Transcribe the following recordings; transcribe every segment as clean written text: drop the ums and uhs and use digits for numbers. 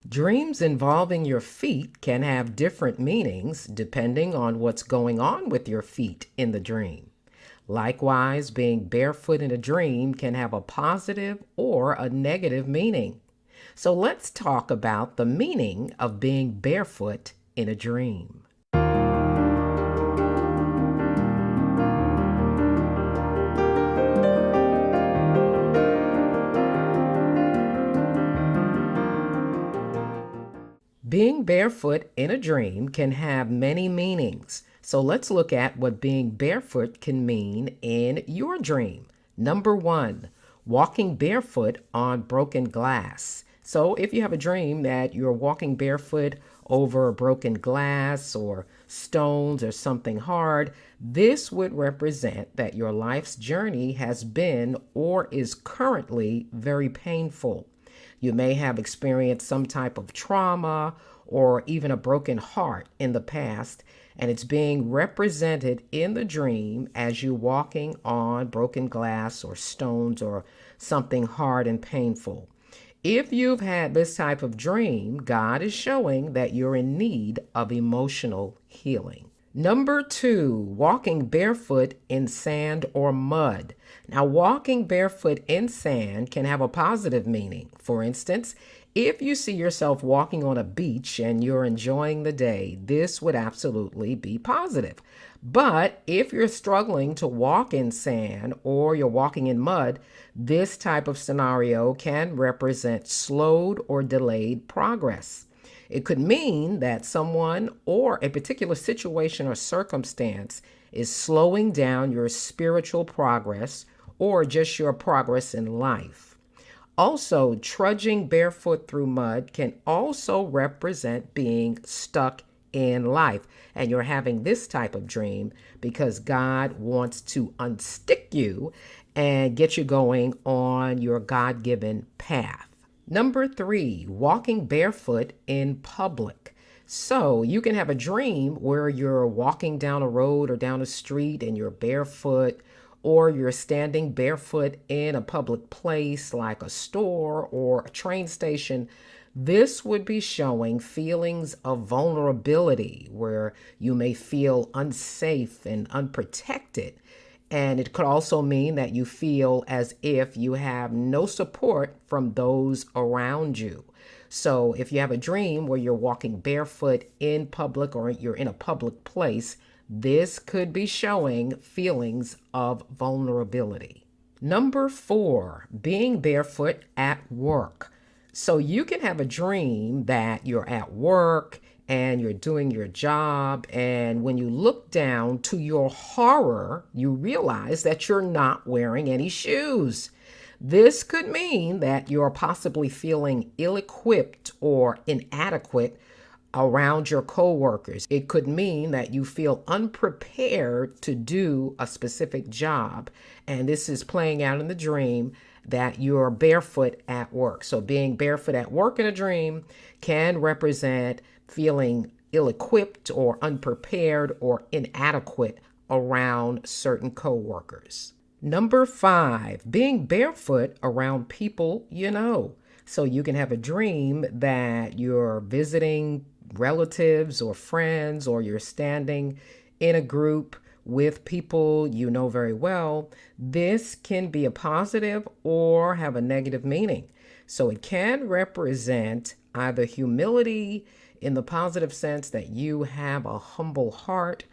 Dreams involving your feet can have different meanings depending on what's going on with your feet in the dream. Likewise, being barefoot in a dream can have a positive or a negative meaning. So let's talk about the meaning of being barefoot in a dream. Being barefoot in a dream can have many meanings. So let's look at what being barefoot can mean in your dream. Number one, walking barefoot on broken glass. So if you have a dream that you're walking barefoot over broken glass or stones or something hard, this would represent that your life's journey has been or is currently very painful. You may have experienced some type of trauma or even a broken heart in the past, and it's being represented in the dream as you walking on broken glass or stones or something hard and painful. If you've had this type of dream, God is showing that you're in need of emotional healing. Number two, walking barefoot in sand or mud. Now, walking barefoot in sand can have a positive meaning. For instance, if you see yourself walking on a beach and you're enjoying the day, this would absolutely be positive. But if you're struggling to walk in sand or you're walking in mud, this type of scenario can represent slowed or delayed progress. It could mean that someone or a particular situation or circumstance is slowing down your spiritual progress or just your progress in life. Also, trudging barefoot through mud can also represent being stuck in life. And you're having this type of dream because God wants to unstick you and get you going on your God given path. Number three, walking barefoot in public. So you can have a dream where you're walking down a road or down a street and you're barefoot, or you're standing barefoot in a public place like a store or a train station. This would be showing feelings of vulnerability where you may feel unsafe and unprotected. And it could also mean that you feel as if you have no support from those around you. So if you have a dream where you're walking barefoot in public or you're in a public place, this could be showing feelings of vulnerability. Number four, being barefoot at work. So you can have a dream that you're at work and you're doing your job, and when you look down, to your horror, you realize that you're not wearing any shoes. This could mean that you're possibly feeling ill-equipped or inadequate around your coworkers. It could mean that you feel unprepared to do a specific job, and this is playing out in the dream that you're barefoot at work. So being barefoot at work in a dream can represent feeling ill-equipped or unprepared or inadequate around certain coworkers. Number five, being barefoot around people you know. So you can have a dream that you're visiting relatives or friends, or you're standing in a group with people you know very well. This can be a positive or have a negative meaning. So it can represent either humility in the positive sense that you have a humble heart,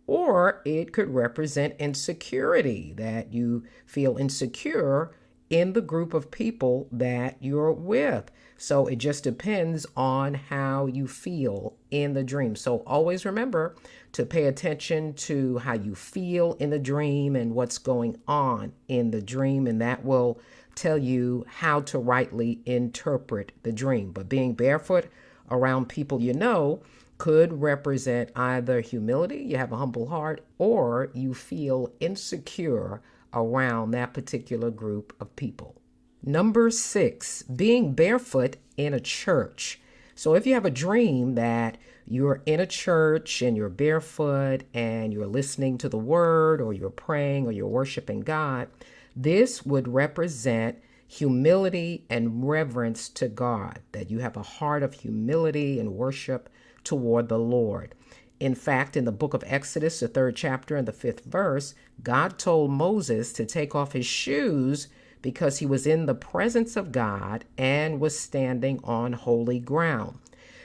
or it could represent insecurity, that you feel insecure in the group of people that you're with. So it just depends on how you feel in the dream. So always remember to pay attention to how you feel in the dream and what's going on in the dream, and that will tell you how to rightly interpret the dream. But being barefoot around people you know could represent either humility, you have a humble heart, or you feel insecure around that particular group of people. Number six, being barefoot in a church. So if you have a dream that you're in a church and you're barefoot and you're listening to the word, or you're praying, or you're worshiping God, this would represent humility and reverence to God, that you have a heart of humility and worship toward the Lord. In fact, in the book of Exodus, the 3rd chapter and the 5th verse, God told Moses to take off his shoes because he was in the presence of God and was standing on holy ground.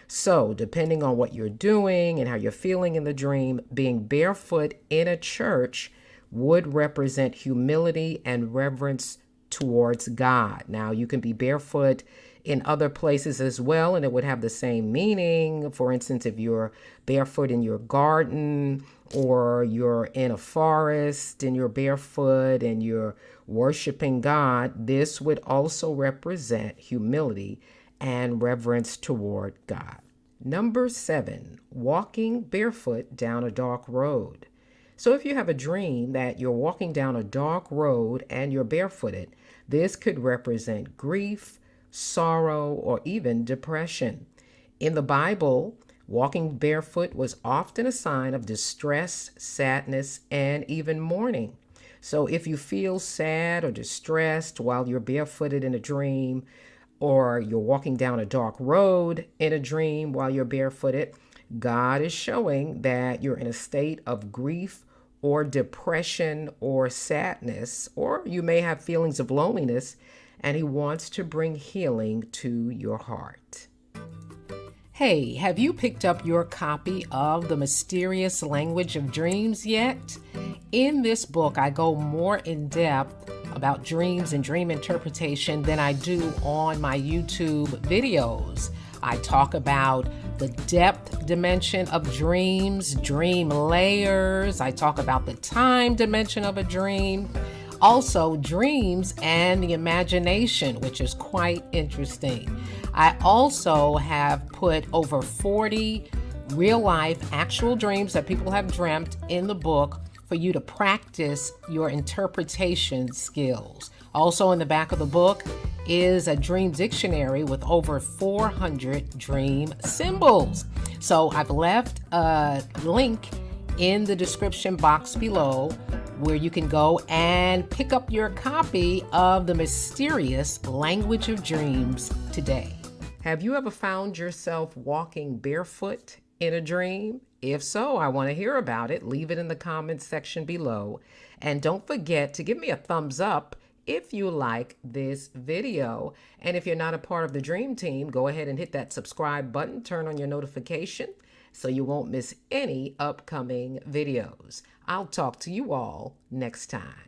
So, depending on what you're doing and how you're feeling in the dream, being barefoot in a church would represent humility and reverence towards God. Now, you can be barefoot in other places as well, and it would have the same meaning. For instance, if you're barefoot in your garden or you're in a forest and you're barefoot and you're worshiping God, this would also represent humility and reverence toward God. Number 7, walking barefoot down a dark road. So if you have a dream that you're walking down a dark road and you're barefooted, this could represent grief, sorrow, or even depression. In the Bible, walking barefoot was often a sign of distress, sadness, and even mourning. So if you feel sad or distressed while you're barefooted in a dream, or you're walking down a dark road in a dream while you're barefooted, God is showing that you're in a state of grief or depression or sadness, or you may have feelings of loneliness, and He wants to bring healing to your heart. Hey, have you picked up your copy of The Mysterious Language of Dreams yet? In this book, I go more in depth about dreams and dream interpretation than I do on my YouTube videos. I talk about the depth dimension of dreams, dream layers. I talk about the time dimension of a dream. Also, dreams and the imagination, which is quite interesting. I also have put over 40 real-life actual dreams that people have dreamt in the book for you to practice your interpretation skills. Also in the back of the book is a dream dictionary with over 400 dream symbols. So I've left a link in the description box below where you can go and pick up your copy of The Mysterious Language of Dreams today. Have you ever found yourself walking barefoot in a dream? If so, I want to hear about it. Leave it in the comments section below. And don't forget to give me a thumbs up if you like this video. And if you're not a part of the Dream Team, go ahead and hit that subscribe button, turn on your notification so you won't miss any upcoming videos. I'll talk to you all next time.